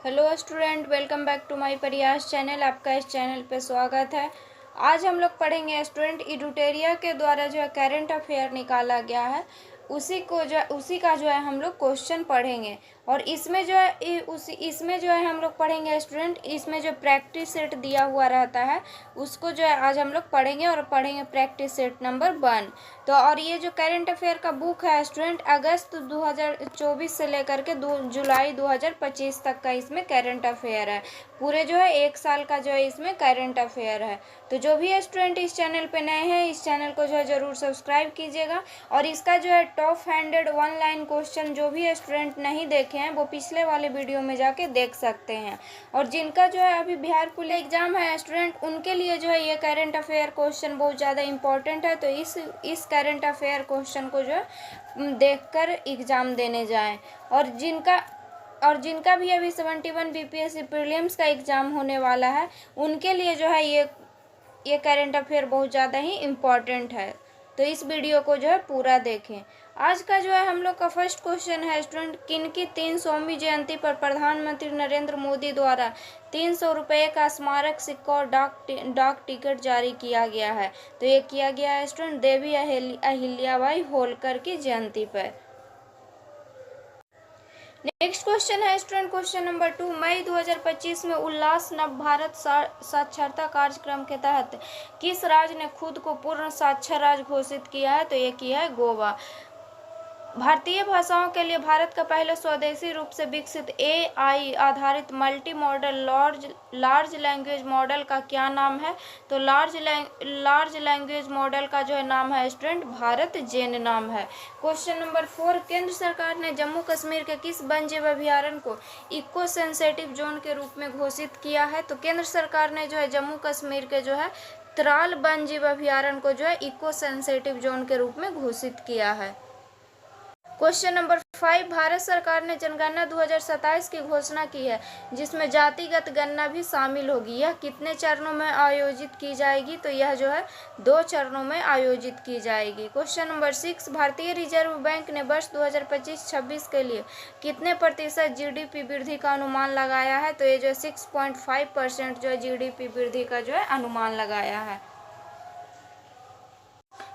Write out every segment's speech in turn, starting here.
Hello student, welcome back to my Prayas channel. आपका इस channel पे स्वागत है। आज हम लोग पढ़ेंगे स्टूडेंट इडुटेरिया के द्वारा जो है करंट अफेयर निकाला गया है, उसी का जो है हम लोग क्वेश्चन पढ़ेंगे। और इसमें जो है इसमें जो है हम लोग पढ़ेंगे स्टूडेंट, इसमें जो प्रैक्टिस सेट दिया हुआ रहता है उसको जो है आज हम लोग पढ़ेंगे और पढ़ेंगे प्रैक्टिस सेट नंबर 1। तो और ये जो करंट अफेयर का बुक है स्टूडेंट, अगस्त 2024 से लेकर के जुलाई 2025 तक का इसमें करंट अफेयर है। पूरे जो है 1 साल का जो है इसमें करंट अफेयर है। तो जो भी स्टूडेंट इस चैनल पे नए हैं, इस चैनल को जो है ज़रूर सब्सक्राइब कीजिएगा। और इसका जो है टॉप 100 वन लाइन क्वेश्चन जो भी स्टूडेंट नहीं देखे हैं वो पिछले वाले वीडियो में जाके देख सकते हैं। और जिनका जो है अभी बिहार पुलिस एग्जाम है स्टूडेंट, उनके लिए जो है ये करंट अफेयर क्वेश्चन बहुत ज़्यादा इंपॉर्टेंट है। तो इस करंट अफेयर क्वेश्चन को जो है देखकर एग्ज़ाम देने जाएं। और जिनका भी अभी 71 बीपीएससी प्रीलिम्स का एग्ज़ाम होने वाला है, उनके लिए जो है ये करंट अफेयर बहुत ज़्यादा ही इम्पॉर्टेंट है। तो इस वीडियो को जो है पूरा देखें। आज का जो है हम लोग का फर्स्ट क्वेश्चन है स्टूडेंट, किनकी 300वीं जयंती पर प्रधानमंत्री नरेंद्र मोदी द्वारा 300 रुपये का स्मारक सिक्का और डाक टिकट जारी किया गया है? तो ये किया गया है स्टूडेंट देवी अहिल्याबाई होलकर की जयंती पर। नेक्स्ट क्वेश्चन है स्टूडेंट, क्वेश्चन नंबर 2, मई 2025 में उल्लास नव भारत साक्षरता कार्यक्रम के तहत किस राज्य ने खुद को पूर्ण साक्षर राज्य घोषित किया है? तो ये किया है गोवा। भारतीय भाषाओं के लिए भारत का पहला स्वदेशी रूप से विकसित AI आधारित multi modal large language model का क्या नाम है? तो लार्ज लैंग्वेज मॉडल का जो है नाम है स्टूडेंट भारत जेन नाम है। क्वेश्चन नंबर 4, केंद्र सरकार ने जम्मू कश्मीर के किस वन्यजीव अभयारण्य को इको सेंसिटिव जोन के रूप में घोषित किया है? तो केंद्र सरकार ने जो है जम्मू कश्मीर के जो है त्राल वन्यजीव अभयारण्य को जो है इको सेंसिटिव जोन के रूप में घोषित किया है। क्वेश्चन नंबर 5, भारत सरकार ने जनगणना 2027 की घोषणा की है, जिसमें जातिगत गणना भी शामिल होगी। यह कितने चरणों में आयोजित की जाएगी? तो यह जो है 2 चरणों में आयोजित की जाएगी। क्वेश्चन नंबर 6, भारतीय रिजर्व बैंक ने वर्ष 2025-26 के लिए कितने प्रतिशत GDP वृद्धि का अनुमान लगाया है? तो ये जो है 6.5% जो है GDP वृद्धि का जो है अनुमान लगाया है।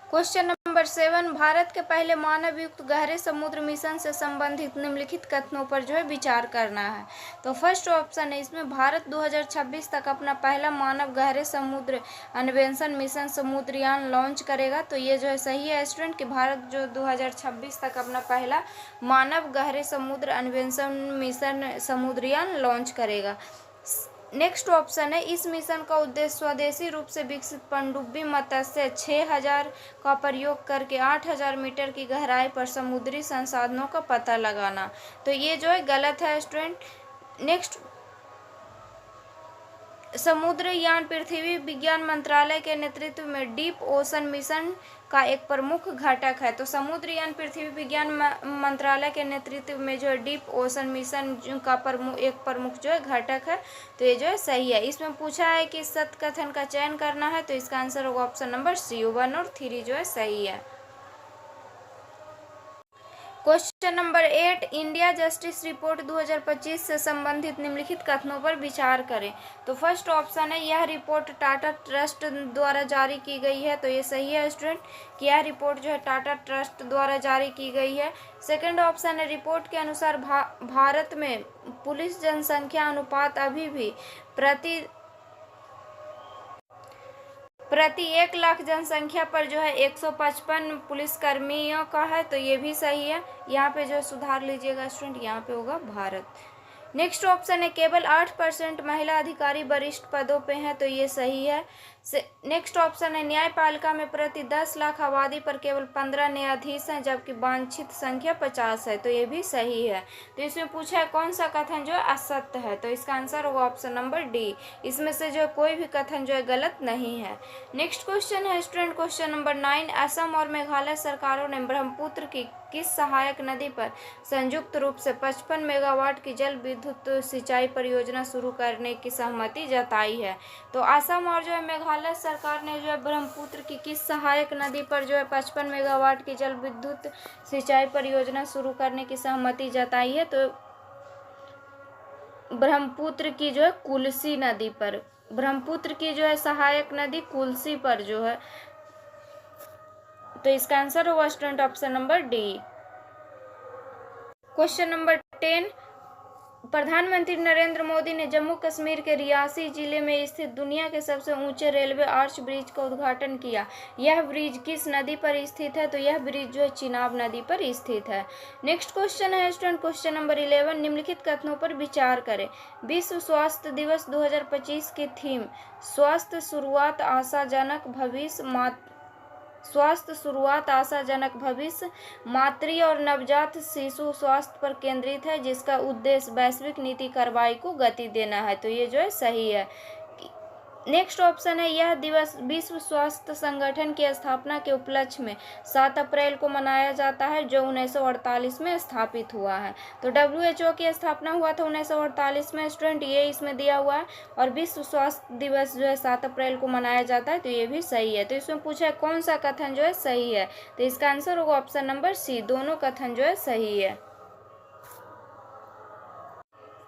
क्वेश्चन नंबर 7, भारत के पहले मानव युक्त गहरे समुद्र मिशन से संबंधित निम्नलिखित कथनों पर जो है विचार करना है। तो फर्स्ट ऑप्शन है इसमें, भारत 2026 तक अपना पहला मानव गहरे समुद्र अन्वेषण मिशन समुद्रयान लॉन्च करेगा। तो ये जो है सही है स्टूडेंट कि भारत जो 2026 तक अपना पहला मानव गहरे समुद्र अन्वेषण मिशन समुद्रयान लॉन्च करेगा। नेक्स्ट ऑप्शन है, इस मिशन का उद्देश्य स्वदेशी रूप से विकसित पनडुब्बी मत्स्य 6000 का प्रयोग करके 8000 मीटर की गहराई पर समुद्री संसाधनों का पता लगाना। तो ये जो है गलत है स्टूडेंट। नेक्स्ट, समुद्रयान पृथ्वी विज्ञान मंत्रालय के नेतृत्व में डीप ओशन मिशन का एक प्रमुख घटक है। तो समुद्रयान पृथ्वी विज्ञान मंत्रालय के नेतृत्व में जो है डीप ओशन मिशन का एक प्रमुख जो है घटक है। तो ये जो है सही है। इसमें पूछा है कि सत्य कथन का चयन करना है, तो इसका आंसर होगा ऑप्शन नंबर C, 1 और 3 जो है सही है। Question number 8, India justice report 2025 से संबंधित निम्नलिखित कथनों पर विचार करें। तो फर्स्ट ऑप्शन है, यह रिपोर्ट टाटा ट्रस्ट द्वारा जारी की गई है। तो ये सही है स्टूडेंट कि यह रिपोर्ट जो है टाटा ट्रस्ट द्वारा जारी की गई है। सेकंड ऑप्शन है, रिपोर्ट के अनुसार भारत में पुलिस जनसंख्या अनुपात अभी भी प्रति 1 लाख जनसंख्या पर जो है 155 पुलिसकर्मियों का है। तो ये भी सही है। यहाँ पे जो सुधार लीजिएगा स्टूडेंट, यहाँ पे होगा भारत। नेक्स्ट ऑप्शन है, केवल 8% महिला अधिकारी वरिष्ठ पदों पे हैं। तो ये सही है। नेक्स्ट ऑप्शन है, न्यायपालिका में प्रति 10 लाख आबादी पर केवल 15 न्यायाधीश हैं, जबकि वांछित संख्या 50 है। तो ये भी सही है। तो इसमें पूछा है कौन सा कथन जो है असत्य है? तो इसका आंसर होगा ऑप्शन नंबर D। इसमें से जो कोई भी कथन जो है गलत नहीं है। नेक्स्ट क्वेश्चन है स्टूडेंट, क्वेश्चन नंबर 9, असम और मेघालय सरकारों ने ब्रह्मपुत्र की किस सहायक नदी पर संयुक्त रूप से 55 मेगावाट की जल विद्युत सिंचाई परियोजना शुरू करने की सहमति जताई है? तो असम और जो है मेघालय सरकार ने जो है ब्रह्मपुत्र की किस सहायक नदी पर जो है 55 मेगावाट की जल विद्युत सिंचाई परियोजना शुरू करने की सहमति जताई है? तो ब्रह्मपुत्र की जो है कुल्सी नदी पर, ब्रह्मपुत्र की जो है सहायक नदी कुल्सी पर जो है। तो इसका आंसर होगा student option number D. Question number 10, प्रधानमंत्री नरेंद्र मोदी ने जम्मू कश्मीर के रियासी जिले में स्थित दुनिया के सबसे ऊंचे रेलवे आर्च ब्रिज का उद्घाटन किया। यह ब्रिज किस नदी पर स्थित है? तो यह ब्रिज जो है चिनाब नदी पर स्थित है। नेक्स्ट क्वेश्चन है स्टूडेंट क्वेश्चन नंबर 11, निम्नलिखित कथनों पर विचार करें। विश्व स्वास्थ्य दिवस 2025 की थीम स्वास्थ्य शुरुआत आशाजनक भविष्य मातृ और नवजात शिशु स्वास्थ्य पर केंद्रित है, जिसका उद्देश्य वैश्विक नीति कार्रवाई को गति देना है। तो ये जो है सही है। नेक्स्ट ऑप्शन है, यह दिवस विश्व स्वास्थ्य संगठन की स्थापना के उपलक्ष्य में 7 अप्रैल को मनाया जाता है, जो 1948 में स्थापित हुआ है। तो WHO की स्थापना हुआ था 1948 में स्टूडेंट, ये इसमें दिया हुआ है। और विश्व स्वास्थ्य दिवस जो है 7 अप्रैल को मनाया जाता है, तो ये भी सही है। तो इसमें पूछा है कौन सा कथन जो है सही है, तो इसका आंसर होगा ऑप्शन नंबर सी, दोनों कथन जो है सही है।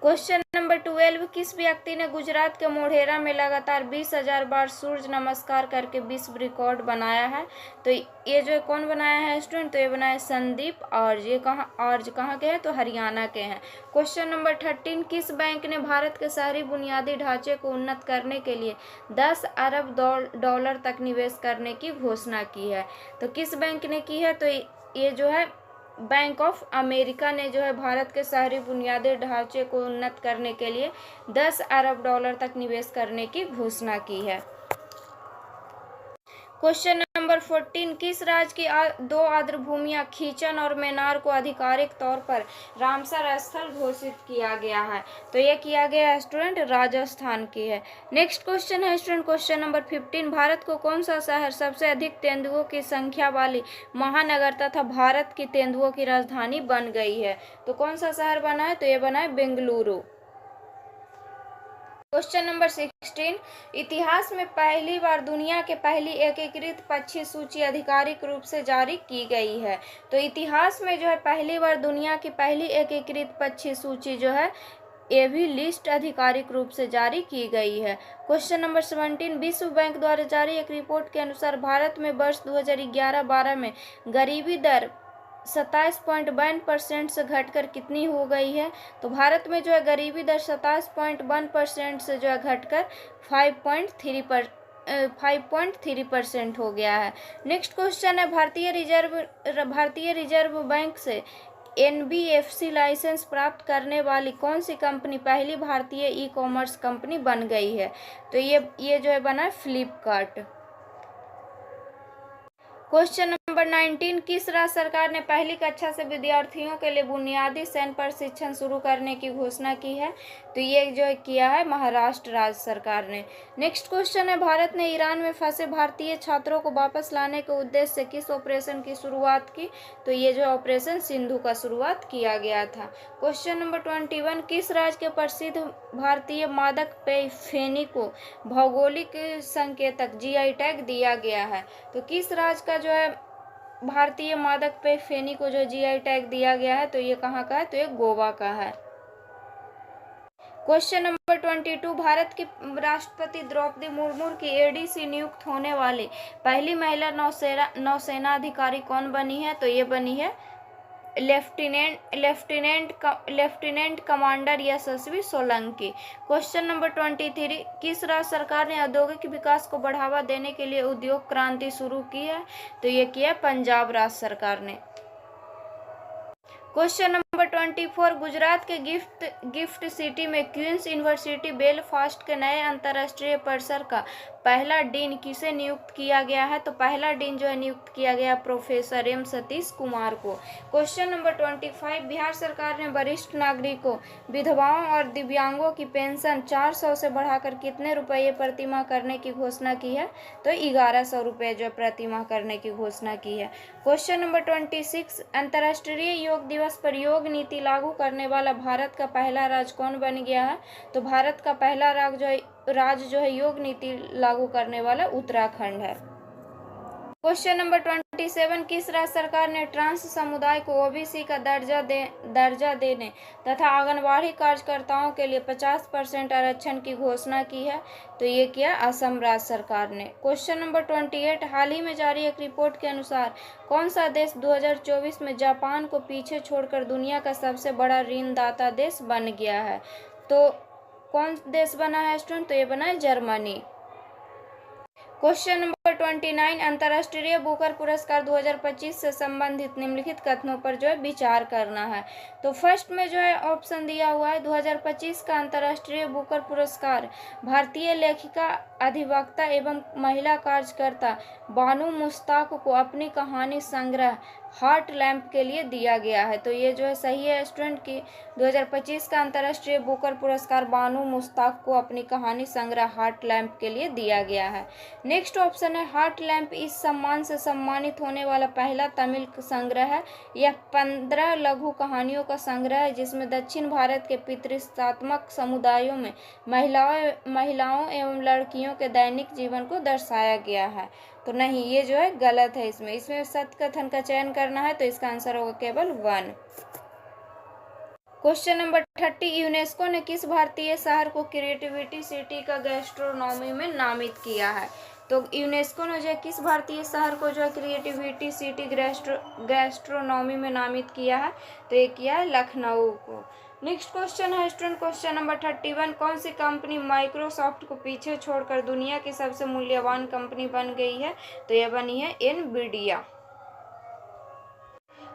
क्वेश्चन नंबर 12, किस व्यक्ति ने गुजरात के मोढेरा में लगातार 20,000 बार सूर्य नमस्कार करके विश्व रिकॉर्ड बनाया है? तो ये जो कौन बनाया है स्टूडेंट? तो ये बनाया संदीप आर्य। ये कहाँ के हैं? तो हरियाणा के हैं। क्वेश्चन नंबर 13, किस बैंक ने भारत के शहरी बुनियादी ढांचे को उन्नत करने के लिए 10 अरब डॉलर तक निवेश करने की घोषणा की है? तो किस बैंक ने की है? तो ये जो है बैंक ऑफ अमेरिका ने जो है भारत के शहरी बुनियादी ढांचे को उन्नत करने के लिए 10 अरब डॉलर तक निवेश करने की घोषणा की है। क्वेश्चन नंबर 14, किस राज्य की 2 आर्द्रभूमियां खीचन और मेनार को आधिकारिक तौर पर रामसर स्थल घोषित किया गया है? तो ये किया गया है स्टूडेंट राजस्थान की है। नेक्स्ट क्वेश्चन है स्टूडेंट क्वेश्चन नंबर 15, भारत को कौन सा शहर सबसे अधिक तेंदुओं की संख्या वाली महानगर तथा भारत की तेंदुओं की राजधानी बन गई है? तो कौन सा शहर बना है? तो ये बना है बेंगलुरु। क्वेश्चन नंबर 16, इतिहास में पहली बार दुनिया के पहली एकीकृत पक्षी सूची आधिकारिक रूप से जारी की गई है। तो इतिहास में जो है पहली बार दुनिया की पहली एकीकृत पक्षी सूची जो है ये भी लिस्ट आधिकारिक रूप से जारी की गई है। क्वेश्चन नंबर 17, विश्व बैंक द्वारा जारी एक रिपोर्ट के अनुसार भारत में वर्ष 2011-12 में गरीबी दर 27.1% से घटकर कितनी हो गई है? तो भारत में जो है गरीबी दर 27.1% से जो है घटकर 5.3% हो गया है। नेक्स्ट क्वेश्चन है, भारतीय रिजर्व बैंक से NBFC लाइसेंस प्राप्त करने वाली कौन सी कंपनी पहली भारतीय ई-कॉमर्स कंपनी बन गई है? तो ये जो है बना है फ्लिपकार्ट। क्वेश्चन नंबर 19, किस राज्य सरकार ने पहली कक्षा से विद्यार्थियों के लिए बुनियादी सैन्य प्रशिक्षण शुरू करने की घोषणा की है? तो ये जो किया है महाराष्ट्र राज्य सरकार ने। नेक्स्ट क्वेश्चन है, भारत ने ईरान में फंसे भारतीय छात्रों को वापस लाने के उद्देश्य से किस ऑपरेशन की शुरुआत की? तो ये जो ऑपरेशन सिंधु का शुरुआत किया गया था। क्वेश्चन नंबर 21, किस राज्य के प्रसिद्ध भारतीय मादक पेय फेनी को भौगोलिक संकेतक GI टैग दिया गया है? तो किस राज्य का जो है भारतीय मादक पेय फेनी को जो GI टैग दिया गया है? तो ये कहाँ का है? तो ये गोवा का है। क्वेश्चन नंबर 22, भारत की राष्ट्रपति द्रौपदी मुर्मू की ADC नियुक्त होने वाली पहली महिला नौसेना अधिकारी कौन बनी है? तो ये बनी है लेफ्टिनेंट कमांडर यशस्वी सोलंकी। क्वेश्चन नंबर 23, किस राज्य सरकार ने औद्योगिक विकास को बढ़ावा देने के लिए उद्योग क्रांति शुरू की है? तो ये किया पंजाब राज्य सरकार ने। क्वेश्चन नंबर 24, गुजरात के गिफ्ट सिटी में क्वींस यूनिवर्सिटी बेलफास्ट के नए अंतर्राष्ट्रीय परिसर का पहला डीन किसे नियुक्त किया गया है? तो पहला डीन जो है नियुक्त किया गया प्रोफेसर M सतीश कुमार को। क्वेश्चन नंबर 25, बिहार सरकार ने वरिष्ठ नागरिकों, विधवाओं और दिव्यांगों की पेंशन 400 से बढ़ाकर कितने रुपये प्रतिमाह करने की घोषणा की है? तो 1100 रुपये जो प्रतिमाह करने की घोषणा की है। क्वेश्चन नंबर 26, अंतर्राष्ट्रीय योग दिवस पर योग नीति लागू करने वाला भारत का पहला राज्य कौन बन गया है? तो भारत का पहला राज्य जो है योग नीति लागू करने वाला उत्तराखंड है। क्वेश्चन नंबर 37 किस राज्य सरकार ने ट्रांस समुदाय को ओबीसी का दर्जा देने तथा आंगनबाड़ी कार्यकर्ताओं के लिए 50% आरक्षण की घोषणा की है? तो ये किया असम राज्य सरकार ने। क्वेश्चन नंबर 28, हाल ही में जारी एक रिपोर्ट के अनुसार कौन सा देश 2024 में जापान को पीछे छोड़कर दुनिया का सबसे बड़ा ऋणदाता देश बन गया है? तो कौन देश बना है स्टूडेंट? तो ये बना है जर्मनी। क्वेश्चन नंबर 29, अंतर्राष्ट्रीय बुकर पुरस्कार 2025 से संबंधित निम्नलिखित कथनों पर जो है विचार करना है। तो फर्स्ट में जो है ऑप्शन दिया हुआ है 2025 का अंतर्राष्ट्रीय बुकर पुरस्कार भारतीय लेखिका, अधिवक्ता एवं महिला कार्यकर्ता बानू मुश्ताक को अपनी कहानी संग्रह हार्ट लैम्प के लिए दिया गया है। तो ये जो है सही है स्टूडेंट की 2025 का अंतर्राष्ट्रीय बुकर पुरस्कार बानू मुश्ताक को अपनी कहानी संग्रह हार्ट लैम्प के लिए दिया गया है। नेक्स्ट ऑप्शन है हार्ट लैम्प इस सम्मान से सम्मानित होने वाला पहला तमिल संग्रह है। यह 15 लघु कहानियों का संग्रह है जिसमें दक्षिण भारत के पितृसत्तात्मक समुदायों में महिलाओं एवं लड़कियों के दैनिक जीवन को दर्शाया गया है। तो नहीं, ये जो है गलत है। इसमें सत्य कथन का चयन करना है, तो इसका आंसर होगा केवल 1। क्वेश्चन नंबर 30, यूनेस्को ने किस भारतीय शहर को क्रिएटिविटी सिटी का गैस्ट्रोनॉमी में नामित किया है? तो यूनेस्को ने जो है किस भारतीय शहर को जो है क्रिएटिविटी सिटी गैस्ट्रोनॉमी में नामित किया है? तो ये किया है लखनऊ को। नेक्स्ट क्वेश्चन है स्टूडेंट क्वेश्चन नंबर 31, कौन सी कंपनी माइक्रोसॉफ्ट को पीछे छोड़कर दुनिया की सबसे मूल्यवान कंपनी बन गई है? तो यह बनी है एनवीडिया।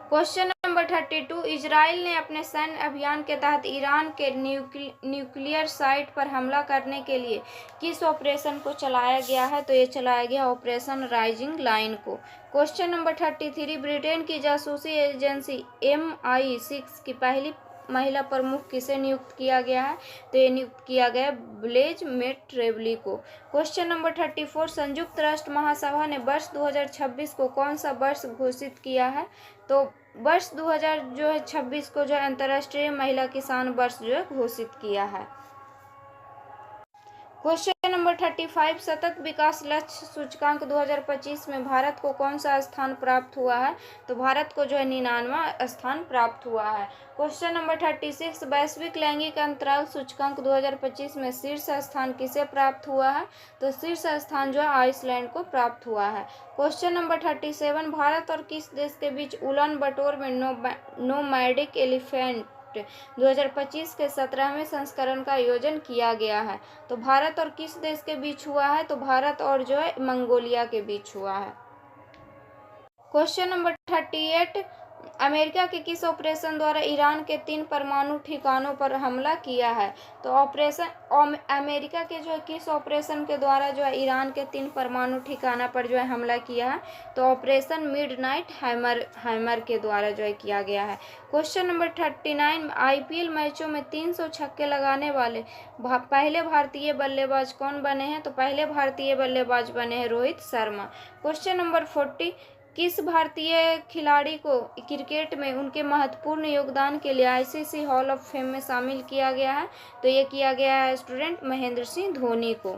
क्वेश्चन नंबर 32, इजराइल ने अपने सैन्य अभियान के तहत ईरान के न्यूक्लियर साइट पर हमला करने के लिए किस ऑपरेशन को चलाया गया है? तो ये चलाया गया ऑपरेशन राइजिंग लाइन को। क्वेश्चन नंबर 33, ब्रिटेन की जासूसी एजेंसी MI6 की पहली महिला प्रमुख किसे नियुक्त किया गया है? तो ये नियुक्त किया गया ब्लेज मेट्रेवली को। क्वेश्चन नंबर 34, संयुक्त राष्ट्र महासभा ने वर्ष 2026 को कौन सा वर्ष घोषित किया है? तो वर्ष 2026 को जो है अंतर्राष्ट्रीय महिला किसान वर्ष जो है घोषित किया है। क्वेश्चन नंबर 35, सतत विकास लक्ष्य सूचकांक 2025 में भारत को कौन सा स्थान प्राप्त हुआ है? तो भारत को जो है 99वां स्थान प्राप्त हुआ है। क्वेश्चन नंबर 36, वैश्विक लैंगिक अंतराल सूचकांक 2025 में शीर्ष स्थान किसे प्राप्त हुआ है? तो शीर्ष स्थान जो है आइसलैंड को प्राप्त हुआ है। क्वेश्चन नंबर 37, भारत और किस देश के बीच उलान बटोर में नोमैडिक एलिफेंट 2025 के 17वें संस्करण का आयोजन किया गया है? तो भारत और किस देश के बीच हुआ है? तो भारत और जो है मंगोलिया के बीच हुआ है। क्वेश्चन नंबर 38, अमेरिका के किस ऑपरेशन द्वारा ईरान के 3 परमाणु ठिकानों पर हमला किया है? तो अमेरिका के जो है किस ऑपरेशन के द्वारा जो है ईरान के 3 परमाणु ठिकाना पर जो है हमला किया है? तो ऑपरेशन मिडनाइट हैमर के द्वारा जो है किया गया है। क्वेश्चन नंबर 39, IPL मैचों में 300 छक्के लगाने वाले पहले भारतीय बल्लेबाज कौन बने हैं? तो पहले भारतीय बल्लेबाज बने हैं रोहित शर्मा। क्वेश्चन नंबर 40, किस भारतीय खिलाड़ी को क्रिकेट में उनके महत्वपूर्ण योगदान के लिए ICC हॉल ऑफ फेम में शामिल किया गया है? तो ये किया गया है स्टूडेंट महेंद्र सिंह धोनी को।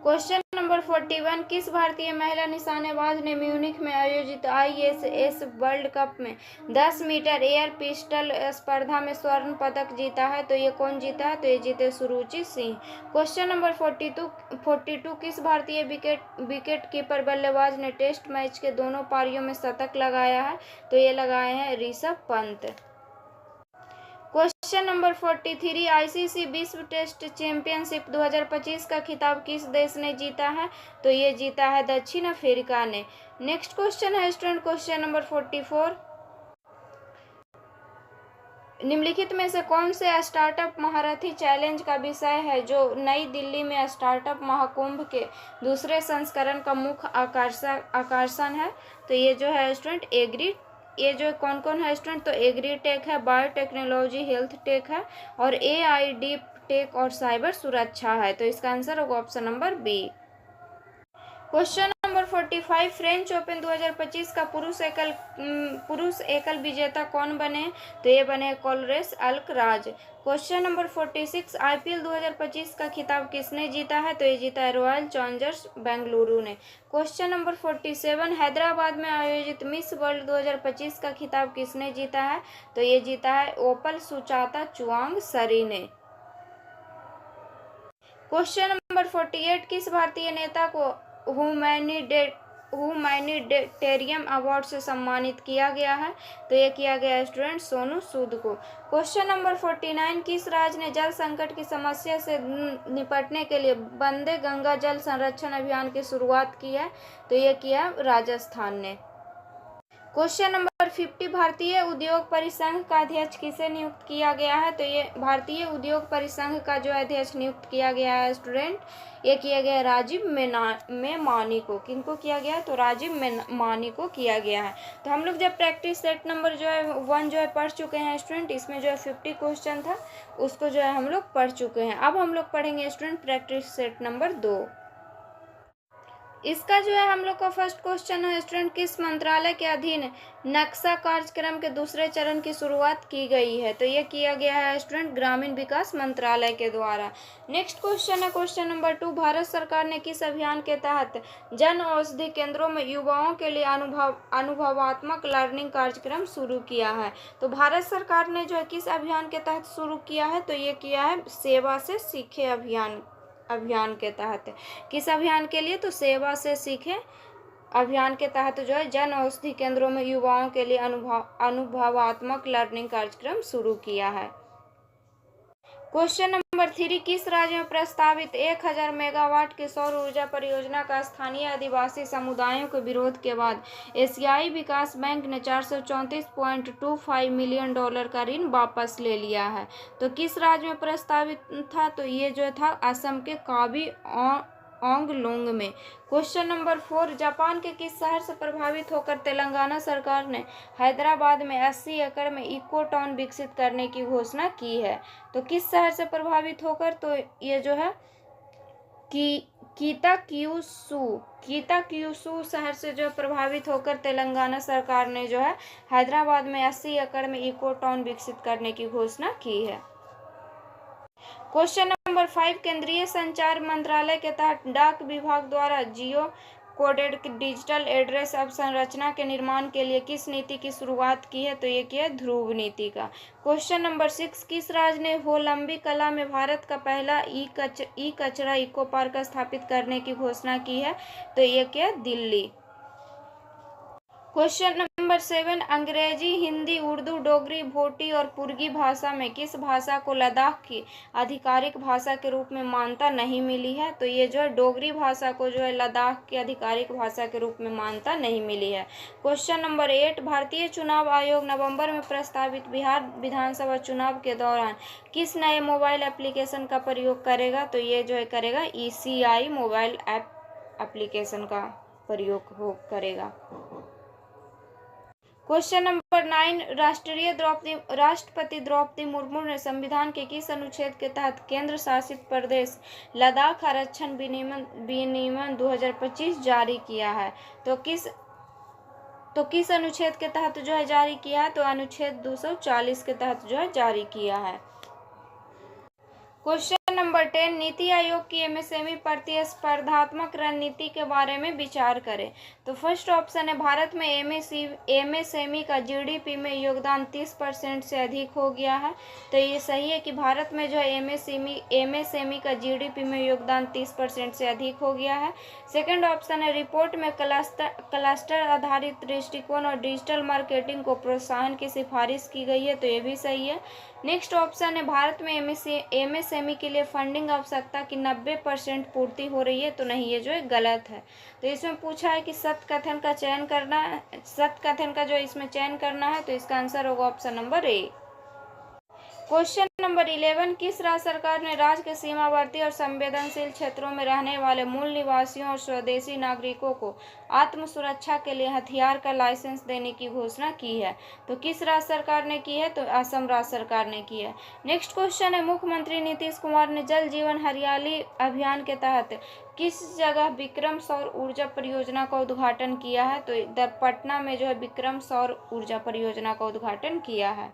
क्वेश्चन नंबर 41, किस भारतीय महिला निशानेबाज ने म्यूनिख में आयोजित ISS वर्ल्ड कप में 10 मीटर एयर पिस्टल स्पर्धा में स्वर्ण पदक जीता है? तो ये कौन जीता है? तो ये जीते सुरुचि सिंह। क्वेश्चन नंबर 42, किस भारतीय विकेट कीपर बल्लेबाज ने टेस्ट मैच के दोनों पारियों में शतक लगाया है? तो ये लगाए हैं Rishabh Pant. Question number 43, ICC विश्व टेस्ट चैंपियनशिप 2025 का खिताब किस देश ने जीता है? तो ये जीता है दक्षिण अफ्रीका ने। नेक्स्ट क्वेश्चन है स्टूडेंट क्वेश्चन नंबर 44, निम्नलिखित में से कौन से स्टार्टअप महारथी चैलेंज का विषय है जो नई दिल्ली में स्टार्टअप महाकुंभ के दूसरे संस्करण का मुख्य आकर्षण है? तो ये जो है स्टूडेंट ये जो कौन कौन है स्टूडेंट? तो एग्रीटेक है, बायोटेक्नोलॉजी, हेल्थ टेक है और AI डीप टेक और साइबर सुरक्षा है। तो इसका आंसर होगा option number B. Question number 45 French Open 2025 का पुरुष एकल विजेता कौन बने? तो ये बने कोलरेस अल्कराज। क्वेश्चन नंबर 46 आईपीएल 2025 का खिताब किसने जीता है? तो ये जीता है रॉयल चैलेंजर्स बेंगलुरु ने। क्वेश्चन नंबर 47 हैदराबाद में आयोजित मिस वर्ल्ड 2025 का खिताब किसने जीता है? तो ये जीता है ओपल सुचाता चुआंग सरी ने। क्वेश्चन नंबर 48 किस भारतीय नेता को ह्यूमैनिटेरियन अवार्ड से सम्मानित किया गया है? तो ये किया गया है स्टूडेंट सोनू सूद को। क्वेश्चन नंबर 49 किस राज्य ने जल संकट की समस्या से निपटने के लिए वंदे गंगा जल संरक्षण अभियान की शुरुआत की है? तो ये किया राजस्थान ने। क्वेश्चन नंबर 50 भारतीय उद्योग परिसंघ का अध्यक्ष किसे नियुक्त किया गया है? तो ये भारतीय उद्योग परिसंघ का जो अध्यक्ष नियुक्त किया गया है स्टूडेंट, ये किया गया राजीव मेमानी को। किनको किया गया है? तो राजीव मेमानी को किया गया है। तो हम लोग जब प्रैक्टिस सेट नंबर जो है 1 जो है पढ़ चुके हैं स्टूडेंट, इसमें जो है 50 क्वेश्चन था, उसको जो है हम लोग पढ़ चुके हैं। अब हम लोग पढ़ेंगे स्टूडेंट प्रैक्टिस सेट नंबर 2। इसका जो है हम लोग का फर्स्ट क्वेश्चन है स्टूडेंट किस मंत्रालय के अधीन नक्शा कार्यक्रम के दूसरे चरण की शुरुआत की गई है? तो ये किया गया है स्टूडेंट ग्रामीण विकास मंत्रालय के द्वारा। नेक्स्ट क्वेश्चन है क्वेश्चन नंबर 2 भारत सरकार ने किस अभियान के तहत जन औषधि केंद्रों में युवाओं के लिए अनुभवात्मक लर्निंग कार्यक्रम शुरू किया है? तो भारत सरकार ने जो है किस अभियान के तहत शुरू किया है? तो ये किया है सेवा से सीखे अभियान के तहत। किस अभियान के लिए? तो सेवा से सीखे अभियान के तहत जो है जन औषधि केंद्रों में युवाओं के लिए अनुभवात्मक लर्निंग कार्यक्रम शुरू किया है। क्वेश्चन नंबर 3 किस राज्य में प्रस्तावित 1000 मेगावाट की सौर ऊर्जा परियोजना का स्थानीय आदिवासी समुदायों के विरोध के बाद एशियाई विकास बैंक ने $434.25 मिलियन का ऋण वापस ले लिया है? तो किस राज्य में प्रस्तावित था? तो ये जो था असम के काबी आंगलोंग में। क्वेश्चन नंबर 4 जापान के किस शहर से प्रभावित होकर तेलंगाना सरकार ने हैदराबाद में 80 एकड़ में इको टाउन विकसित करने की घोषणा की है? तो किस शहर से प्रभावित होकर? तो ये जो है कीताक्यूसू शहर से जो प्रभावित होकर तेलंगाना सरकार ने जो है हैदराबाद में 80 एकड़ में इको टाउन विकसित करने की घोषणा की है। क्वेश्चन नंबर 5 केंद्रीय संचार मंत्रालय के तहत डाक विभाग द्वारा जियो कोडेड डिजिटल एड्रेस अवसंरचना के निर्माण के लिए किस नीति की शुरुआत की है? तो ये किया ध्रुव नीति का। क्वेश्चन नंबर 6 किस राज्य ने होलंबी कला में भारत का पहला ई कचरा इको पार्क स्थापित करने की घोषणा की है? तो ये किया दिल्ली। क्वेश्चन नंबर 7 अंग्रेजी, हिंदी, उर्दू, डोगरी, भोटी और पुर्गी भाषा में किस भाषा को लद्दाख की आधिकारिक भाषा के रूप में मान्यता नहीं मिली है? तो ये जो है डोगरी भाषा को जो है लद्दाख की आधिकारिक भाषा के रूप में मान्यता नहीं मिली है। क्वेश्चन नंबर 8 भारतीय चुनाव आयोग नवंबर में प्रस्तावित बिहार विधानसभा चुनाव के दौरान किस नए मोबाइल एप्लीकेशन का प्रयोग करेगा? तो ये जो है करेगा ECI मोबाइल एप्लीकेशन का प्रयोग करेगा। क्वेश्चन नंबर 9 राष्ट्रपति द्रौपदी मुर्मू ने संविधान के किस अनुच्छेद के तहत केंद्र शासित प्रदेश लद्दाख आरक्षण विनियमन 2025 जारी किया है? तो किस अनुच्छेद के तहत जो है जारी किया है? तो अनुच्छेद 240 के तहत जो है जारी किया है। क्वेश्चन नंबर 10 नीति आयोग की MSME प्रतिस्पर्धात्मक रणनीति के बारे में विचार करें। तो फर्स्ट ऑप्शन है भारत में MSME का GDP में योगदान 30% से अधिक हो गया है। तो ये सही है कि भारत में जो है MSME का GDP में योगदान 30% से अधिक हो गया है। सेकंड ऑप्शन है रिपोर्ट में क्लस्टर आधारित दृष्टिकोण और डिजिटल मार्केटिंग को प्रोत्साहन की सिफारिश की गई है। तो ये भी सही है। नेक्स्ट ऑप्शन है भारत में MSME के लिए फंडिंग आवश्यकता की 90% पूर्ति हो रही है। तो नहीं, ये जो है गलत है। तो इसमें पूछा है कि सत्य कथन का चयन करना है, सत्य कथन का जो इसमें चयन करना है। तो इसका आंसर होगा option number A। Question number 11, किस राज्य सरकार ने राज्य के सीमावर्ती और संवेदनशील क्षेत्रों में रहने वाले मूल निवासियों और स्वदेशी नागरिकों को आत्म सुरक्षा के लिए हथियार का लाइसेंस देने की घोषणा की है? तो किस राज्य सरकार ने की है? तो असम राज्य सरकार ने की है। नेक्स्ट क्वेश्चन है, मुख्यमंत्री नीतीश कुमार ने जल जीवन हरियाली अभियान के तहत किस जगह विक्रम सौर ऊर्जा परियोजना का उद्घाटन किया है? तो इधर पटना में जो है विक्रम सौर ऊर्जा परियोजना का उद्घाटन किया है।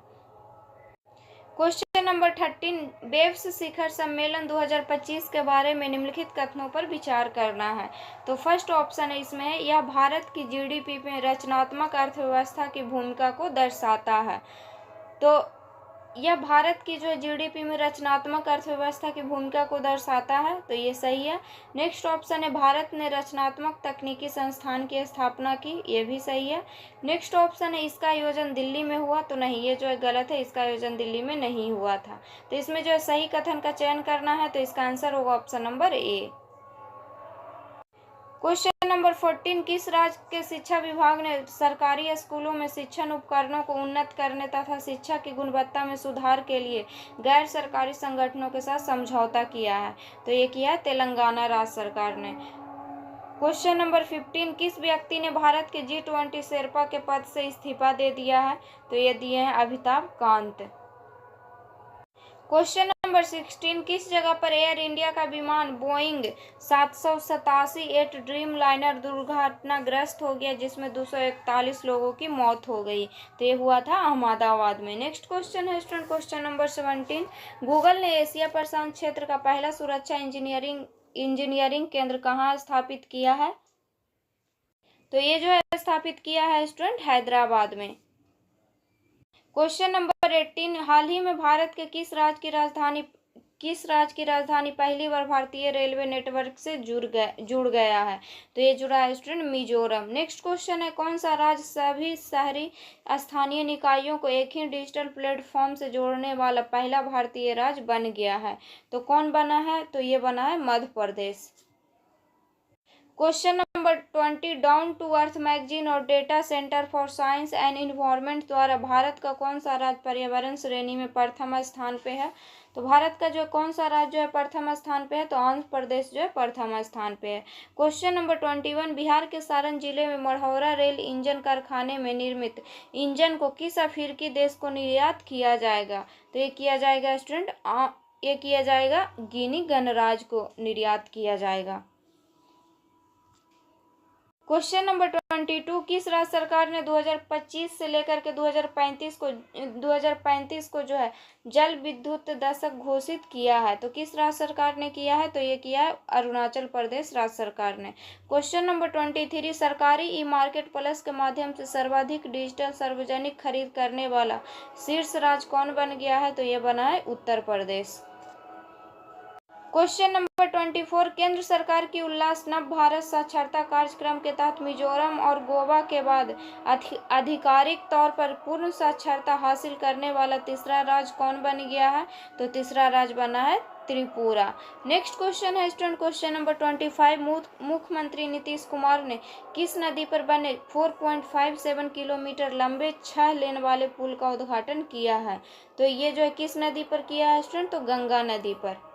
क्वेश्चन नंबर 13, वेव्स शिखर सम्मेलन 2025 के बारे में निम्नलिखित कथनों पर विचार करना है। तो फर्स्ट ऑप्शन है इसमें है, यह भारत की जीडीपी में रचनात्मक अर्थव्यवस्था की भूमिका को दर्शाता है। तो यह भारत की जो जीडीपी में रचनात्मक अर्थव्यवस्था की भूमिका को दर्शाता है, तो ये सही है। नेक्स्ट ऑप्शन है, भारत ने रचनात्मक तकनीकी संस्थान की स्थापना की, ये भी सही है। नेक्स्ट ऑप्शन है, इसका आयोजन दिल्ली में हुआ, तो नहीं, ये जो है गलत है, इसका आयोजन दिल्ली में नहीं हुआ था। तो इसमें जो है सही कथन का चयन करना है, तो इसका आंसर होगा option number A. Question number 14, किस राज्य के शिक्षा विभाग ने सरकारी स्कूलों में शिक्षण उपकरणों को उन्नत करने तथा शिक्षा की गुणवत्ता में सुधार के लिए गैर सरकारी संगठनों के साथ समझौता किया है? तो ये किया है तेलंगाना राज्य सरकार ने। क्वेश्चन नंबर 15, किस व्यक्ति ने भारत के G20 शेरपा के पद से इस्तीफा दे दिया है? तो ये दिए हैं अमिताभ कांत। क्वेश्चन नंबर 16, किस जगह पर एयर इंडिया का विमान बोइंग 787 ड्रीम लाइनर दुर्घटनाग्रस्त हो गया, जिसमें 241 लोगों की मौत हो गई? तो ये हुआ था अहमदाबाद में। नेक्स्ट क्वेश्चन है स्टूडेंट, क्वेश्चन नंबर 17, गूगल ने एशिया प्रशांत क्षेत्र का पहला सुरक्षा इंजीनियरिंग केंद्र कहाँ स्थापित किया है? तो ये जो है स्थापित किया है स्टूडेंट हैदराबाद में। क्वेश्चन नंबर 18, हाल ही में भारत के किस राज्य की राजधानी पहली बार भारतीय रेलवे नेटवर्क से जुड़ गया है? तो ये जुड़ा है स्टूडेंट मिजोरम। नेक्स्ट क्वेश्चन है, कौन सा राज्य सभी शहरी स्थानीय निकायों को एक ही डिजिटल प्लेटफॉर्म से जोड़ने वाला पहला भारतीय राज्य बन गया है? तो कौन बना है? तो ये बना है Madhya Pradesh. Question number 20, Down To Earth magazine और data centre for science and environment द्वारा भारत का कौन सा राज्य पर्यावरण श्रेणी में प्रथम स्थान पे है? तो भारत का जो कौन सा राज्य जो है प्रथम स्थान पे है? तो आंध्र प्रदेश जो है प्रथम स्थान पे है। क्वेश्चन नंबर 21, बिहार के सारण जिले में मढ़ौरा रेल इंजन कारखाने में निर्मित इंजन को किस अफ्रीकी देश को निर्यात किया जाएगा? तो ये किया जाएगा स्टूडेंट, ये किया जाएगा गिनी गणराज्य को निर्यात किया जाएगा। क्वेश्चन नंबर 22, किस राज्य सरकार ने 2025 से लेकर के 2035 को जो है जल विद्युत दशक घोषित किया है? तो किस राज्य सरकार ने किया है? तो ये किया है अरुणाचल प्रदेश राज्य सरकार ने। क्वेश्चन नंबर 23, सरकारी ई मार्केट प्लस के माध्यम से सर्वाधिक डिजिटल सार्वजनिक खरीद करने वाला शीर्ष राज्य कौन बन गया है? तो ये बना है उत्तर प्रदेश। क्वेश्चन नंबर 24, केंद्र सरकार की उल्लास नव भारत साक्षरता कार्यक्रम के तहत मिजोरम और गोवा के बाद आधिकारिक तौर पर पूर्ण साक्षरता हासिल करने वाला तीसरा राज्य कौन बन गया है? तो तीसरा राज्य बना है त्रिपुरा। नेक्स्ट क्वेश्चन है स्टूडेंट, क्वेश्चन नंबर 25, मुख्यमंत्री नीतीश कुमार ने किस नदी पर बने 4.57 किलोमीटर लंबे 6 लेन वाले पुल का उद्घाटन किया है? तो ये जो है किस नदी पर किया है स्टूडेंट? तो गंगा नदी पर।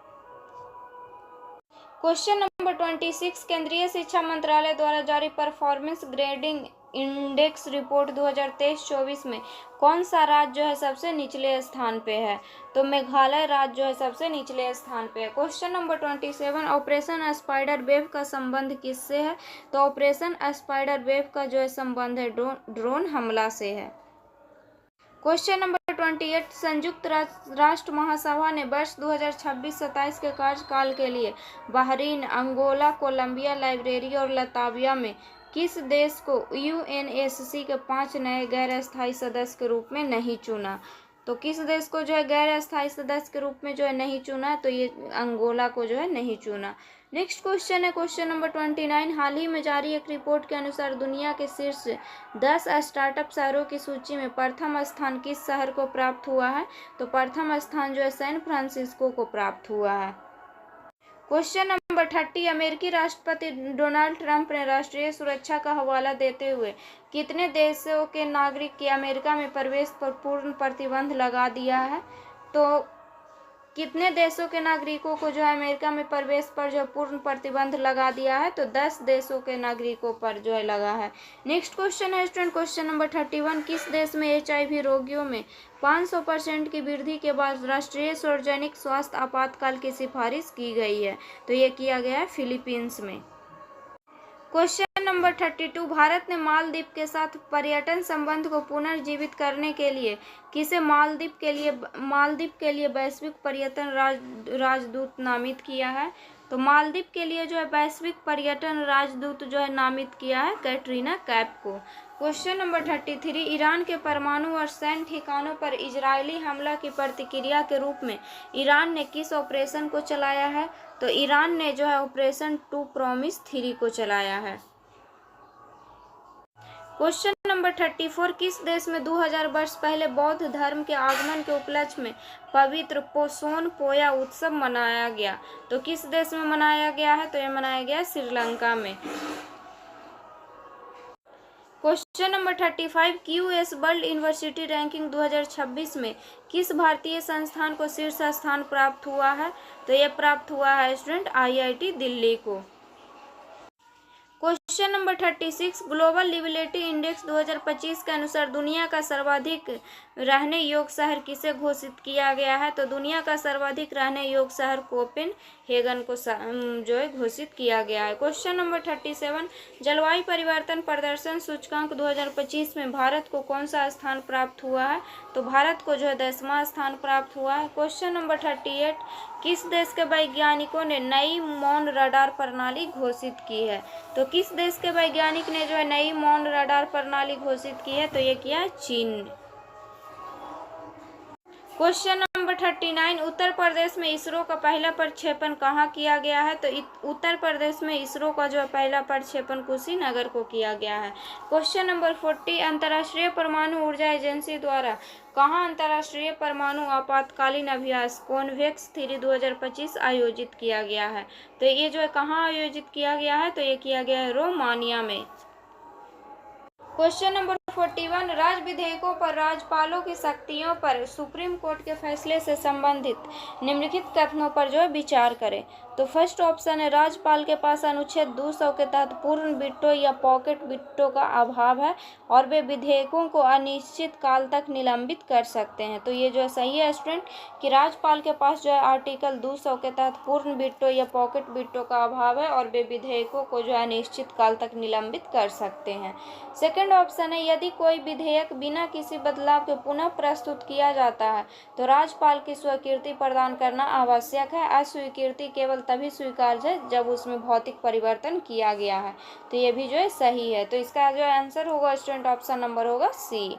क्वेश्चन नंबर 26, केंद्रीय शिक्षा मंत्रालय द्वारा जारी परफॉर्मेंस ग्रेडिंग इंडेक्स रिपोर्ट 2023-24 में कौन सा राज्य जो है सबसे निचले स्थान पे है? तो मेघालय राज्य जो है सबसे निचले स्थान पे है। Question number 27, operation spider wave का संबंध किससे है? तो ऑपरेशन स्पाइडर वेव का जो है संबंध है ड्रोन हमला से है। क्वेश्चन नंबर 28, संयुक्त राष्ट्र महासभा ने वर्ष 2026-27 के कार्यकाल के लिए बहरीन, अंगोला, कोलंबिया, लाइबेरिया और लताविया में किस देश को यूएनएससी के 5 नए गैर अस्थायी सदस्य के रूप में नहीं चुना? तो किस देश को जो है गैर अस्थायी सदस्य के रूप में जो है नहीं चुना? तो ये अंगोला को जो है नहीं चुना। नेक्स्ट क्वेश्चन है क्वेश्चन नंबर 29, हाल ही में जारी एक रिपोर्ट के अनुसार दुनिया के शीर्ष 10 स्टार्टअप शहरों की सूची में प्रथम स्थान किस शहर को प्राप्त हुआ है? तो प्रथम स्थान जो है सैन फ्रांसिस्को को प्राप्त हुआ है। क्वेश्चन नंबर 30, अमेरिकी राष्ट्रपति डोनाल्ड ट्रंप ने राष्ट्रीय सुरक्षा का हवाला देते हुए कितने देशों के नागरिक के अमेरिका में प्रवेश पर पूर्ण प्रतिबंध लगा दिया है? तो कितने देशों के नागरिकों को जो है अमेरिका में प्रवेश पर जो पूर्ण प्रतिबंध लगा दिया है? तो 10 देशों के नागरिकों पर जो है लगा है। नेक्स्ट क्वेश्चन है स्टूडेंट, क्वेश्चन नंबर 31, किस देश में HIV रोगियों में 500% की वृद्धि के बाद राष्ट्रीय सार्वजनिक स्वास्थ्य आपातकाल की सिफारिश की गई है? तो ये किया गया है फिलीपींस में। क्वेश्चन नंबर 32, भारत ने मालदीव के साथ पर्यटन संबंध को पुनर्जीवित करने के लिए किसे मालदीव के लिए वैश्विक पर्यटन राजदूत नामित किया है? तो मालदीव के लिए जो है वैश्विक पर्यटन राजदूत जो है नामित किया है कैटरीना कैफ को। क्वेश्चन नंबर 33, ईरान के परमाणु और सैन्य ठिकानों पर इजरायली हमला की प्रतिक्रिया के रूप में ईरान ने किस ऑपरेशन को चलाया है? तो ईरान ने जो है ऑपरेशन 2 प्रॉमिस 3 को चलाया है। क्वेश्चन नंबर 34, किस देश में 2000 वर्ष पहले बौद्ध धर्म के आगमन के उपलक्ष्य में पवित्र पोसोन पोया उत्सव मनाया गया? तो किस देश में मनाया गया है? तो यह मनाया गया श्रीलंका में। Question number 35, QS world university ranking 2026 में किस भारतीय संस्थान को शीर्ष स्थान प्राप्त हुआ है? तो यह प्राप्त हुआ है स्टूडेंट IIT दिल्ली को। क्वेश्चन नंबर 36, ग्लोबल लिविलिटी इंडेक्स 2025 के अनुसार दुनिया का सर्वाधिक रहने योग्य शहर किसे घोषित किया गया है? तो दुनिया का सर्वाधिक रहने योग्य शहर कोपेनहेगन को जो है घोषित किया गया है। क्वेश्चन नंबर 37, जलवायु परिवर्तन प्रदर्शन सूचकांक 2025 में भारत को कौन सा स्थान प्राप्त हुआ है? तो भारत को जो है 10वां स्थान प्राप्त हुआ है। क्वेश्चन नंबर 38, किस देश के वैज्ञानिकों ने नई मौन रडार प्रणाली घोषित की है? तो किस देश के वैज्ञानिक ने जो है नई मौन रडार प्रणाली घोषित की है? तो ये किया है चीन। क्वेश्चन नंबर 39, उत्तर प्रदेश में इसरो का पहला प्रक्षेपण कहाँ किया गया है? तो उत्तर प्रदेश में इसरो का जो पहला प्रक्षेपण कुशीनगर को किया गया है। क्वेश्चन नंबर 40, अंतर्राष्ट्रीय परमाणु ऊर्जा एजेंसी द्वारा कहाँ अंतर्राष्ट्रीय परमाणु आपातकालीन अभ्यास कॉन्वेक्स 3 2025 आयोजित किया गया है? तो ये जो है कहाँ आयोजित किया गया है? तो ये किया गया है रोमानिया में। क्वेश्चन नंबर 41, राज्य विधेयकों पर राज्यपालों की शक्तियों पर सुप्रीम कोर्ट के फैसले से संबंधित निम्नलिखित कथनों पर जो है विचार करें। तो फर्स्ट ऑप्शन है, राज्यपाल के पास अनुच्छेद 200 के तहत पूर्ण विटो या पॉकेट विटो का अभाव है और वे विधेयकों को अनिश्चित काल तक निलंबित कर सकते हैं। तो ये जो है सही है स्टूडेंट कि राज्यपाल के पास जो है आर्टिकल 200 के तहत पूर्ण विटो या पॉकेट विटो का अभाव है और वे विधेयकों को जो है अनिश्चित काल तक निलंबित कर सकते हैं। सेकंड ऑप्शन है, यदि कोई विधेयक बिना किसी बदलाव के पुनः प्रस्तुत किया जाता है तो राज्यपाल की स्वीकृति प्रदान करना आवश्यक है। अस्वीकृति केवल तभी स्वीकार्य है जब उसमें भौतिक परिवर्तन किया गया है। तो ये भी जो है सही है। तो इसका जो आंसर होगा स्टूडेंट ऑप्शन नंबर होगा सी।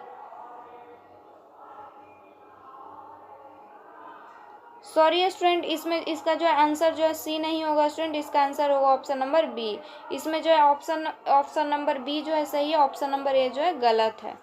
सॉरी स्टूडेंट, इसमें इसका जो है आंसर जो है सी नहीं होगा स्टूडेंट, इसका आंसर होगा ऑप्शन नंबर बी। इसमें जो है ऑप्शन नंबर बी जो है सही है, ऑप्शन नंबर ए जो है गलत है।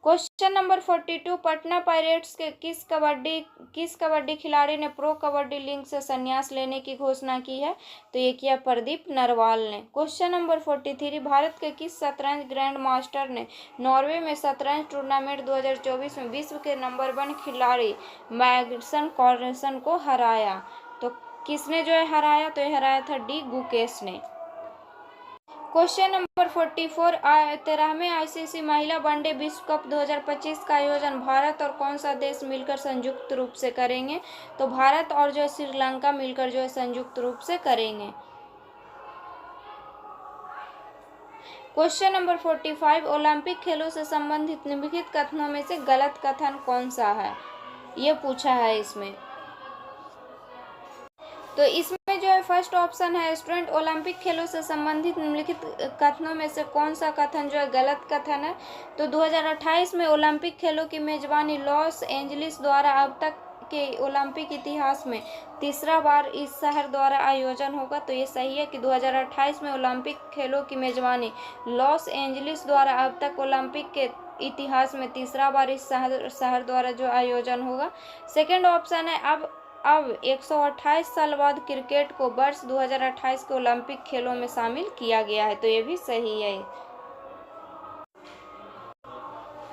क्वेश्चन नंबर 42, पटना पायरेट्स के किस कबड्डी खिलाड़ी ने प्रो कबड्डी लीग से संन्यास लेने की घोषणा की है? तो ये किया प्रदीप नरवाल ने। क्वेश्चन नंबर 43, भारत के किस शतरंज ग्रैंड मास्टर ने नॉर्वे में शतरंज टूर्नामेंट 2024 में विश्व के नंबर 1 खिलाड़ी मैग्नस कार्लसन को हराया? तो किसने जो है हराया? तो ये हराया था डी गुकेश ने। क्वेश्चन नंबर 44, 13वें ICC महिला वनडे विश्व कप 2025 का आयोजन भारत और कौन सा देश मिलकर संयुक्त रूप से करेंगे? तो भारत और जो है श्रीलंका मिलकर जो है संयुक्त रूप से करेंगे। क्वेश्चन नंबर 45, ओलंपिक खेलों से संबंधित निम्नलिखित कथनों में से गलत कथन कौन सा है? ये पूछा है इसमें। तो इसमें जो है फर्स्ट ऑप्शन है स्टूडेंट, ओलंपिक खेलों से संबंधित निम्नलिखित कथनों में से कौन सा कथन जो है गलत कथन है? तो 2028 में ओलंपिक खेलों की मेजबानी लॉस एंजलिस द्वारा अब तक के ओलंपिक इतिहास में तीसरा बार इस शहर द्वारा आयोजन होगा। तो ये सही है कि 2028 में ओलंपिक खेलों की मेजबानी लॉस एंजलिस द्वारा अब तक ओलंपिक के इतिहास में तीसरा बार इस शहर द्वारा जो आयोजन होगा। सेकेंड ऑप्शन है, अब 128 साल बाद क्रिकेट को वर्ष 2028 के ओलंपिक खेलों में शामिल किया गया है। तो ये भी सही है।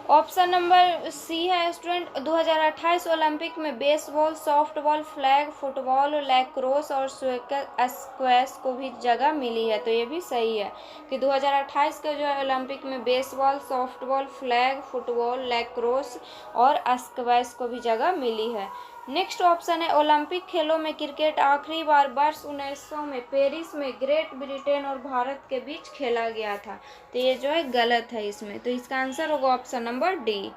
ऑप्शन नंबर सी है स्टूडेंट, 2028 ओलंपिक में baseball, softball, flag football, lacrosse और स्क्वैश को भी जगह मिली है। तो ये भी सही है कि 2028 के जो है ओलंपिक में baseball, softball, flag football, lacrosse और स्क्वैश को भी जगह मिली है। नेक्स्ट ऑप्शन है, ओलंपिक खेलों में क्रिकेट आखिरी बार वर्ष 1900 में पेरिस में ग्रेट ब्रिटेन और भारत के बीच खेला गया था। तो ये जो है गलत है इसमें, तो इसका आंसर होगा option number D.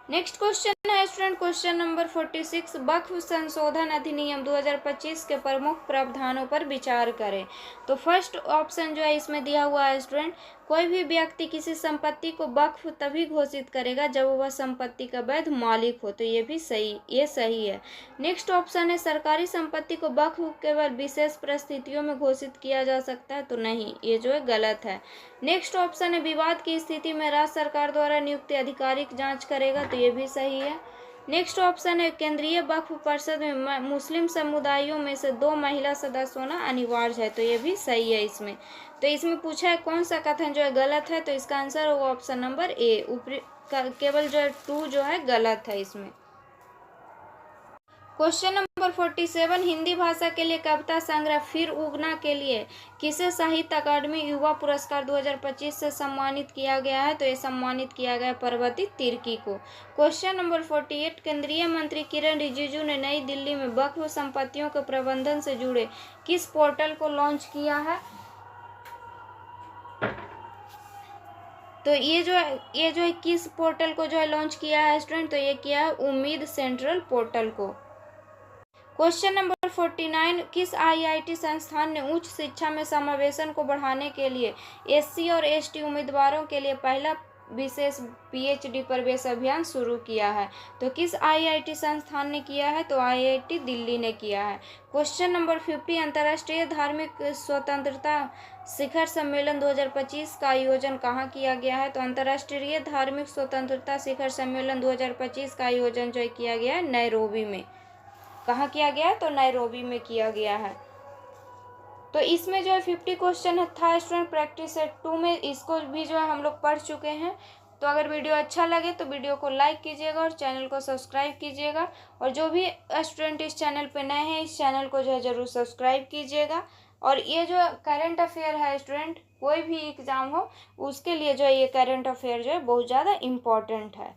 Next question है स्टूडेंट, क्वेश्चन नंबर 46, वक्फ संशोधन अधिनियम 2025 के प्रमुख प्रावधानों पर विचार करें। तो फर्स्ट ऑप्शन जो है इसमें दिया हुआ है स्टूडेंट, कोई भी व्यक्ति किसी संपत्ति को वक्फ तभी घोषित करेगा जब वह संपत्ति का वैध मालिक हो। तो ये सही है। नेक्स्ट ऑप्शन है, सरकारी संपत्ति को वक्फ केवल विशेष परिस्थितियों में घोषित किया जा सकता है। तो नहीं, ये जो है गलत है। नेक्स्ट ऑप्शन है, विवाद की स्थिति में राज्य सरकार द्वारा नियुक्त अधिकारी जांच करेगा। तो ये भी सही है। नेक्स्ट ऑप्शन है, केंद्रीय वक्फ परिषद में मुस्लिम समुदायों में से 2 महिला सदस्य होना अनिवार्य है। तो ये भी सही है इसमें। तो इसमें पूछा है कौन सा कथन जो है गलत है, तो इसका आंसर होगा ऑप्शन नंबर ए, ऊपरी केवल जो है 2 जो है गलत है इसमें। क्वेश्चन नंबर 47, हिंदी भाषा के लिए कविता संग्रह फिर उगना के लिए किसे साहित्य अकादमी युवा पुरस्कार 2025 से सम्मानित किया गया है। तो ये सम्मानित किया गया पार्वती तिर्की को। क्वेश्चन नंबर 48, केंद्रीय मंत्री किरण रिजिजू ने नई दिल्ली में वक्फ संपत्तियों के प्रबंधन से जुड़े किस पोर्टल को लॉन्च किया है। तो ये जो है किस पोर्टल को जो है लॉन्च किया है स्टूडेंट, तो ये किया है उम्मीद सेंट्रल पोर्टल को। क्वेश्चन नंबर 49, किस आईआईटी संस्थान ने उच्च शिक्षा में समावेशन को बढ़ाने के लिए एससी और एसटी उम्मीदवारों के लिए पहला विशेष पीएचडी प्रवेश अभियान शुरू किया है। तो किस आईआईटी संस्थान ने किया है, तो आईआईटी दिल्ली ने किया है। क्वेश्चन नंबर 50, अंतर्राष्ट्रीय धार्मिक स्वतंत्रता शिखर सम्मेलन 2025 का आयोजन कहाँ किया गया है। तो अंतर्राष्ट्रीय धार्मिक स्वतंत्रता शिखर सम्मेलन 2025 का आयोजन जो किया गया है नैरोबी में। कहाँ किया गया है, तो नैरोबी में किया गया है। तो इसमें जो है 50 क्वेश्चन था स्टूडेंट प्रैक्टिस सेट 2 में, इसको भी जो है हम लोग पढ़ चुके हैं। तो अगर वीडियो अच्छा लगे तो वीडियो को लाइक कीजिएगा और चैनल को सब्सक्राइब कीजिएगा। और जो भी स्टूडेंट इस चैनल पे नए हैं, इस चैनल को जो है ज़रूर सब्सक्राइब कीजिएगा। और ये जो करंट अफेयर है स्टूडेंट, कोई भी एग्ज़ाम हो उसके लिए जो है ये करंट अफेयर जो है बहुत ज़्यादा इम्पॉर्टेंट है।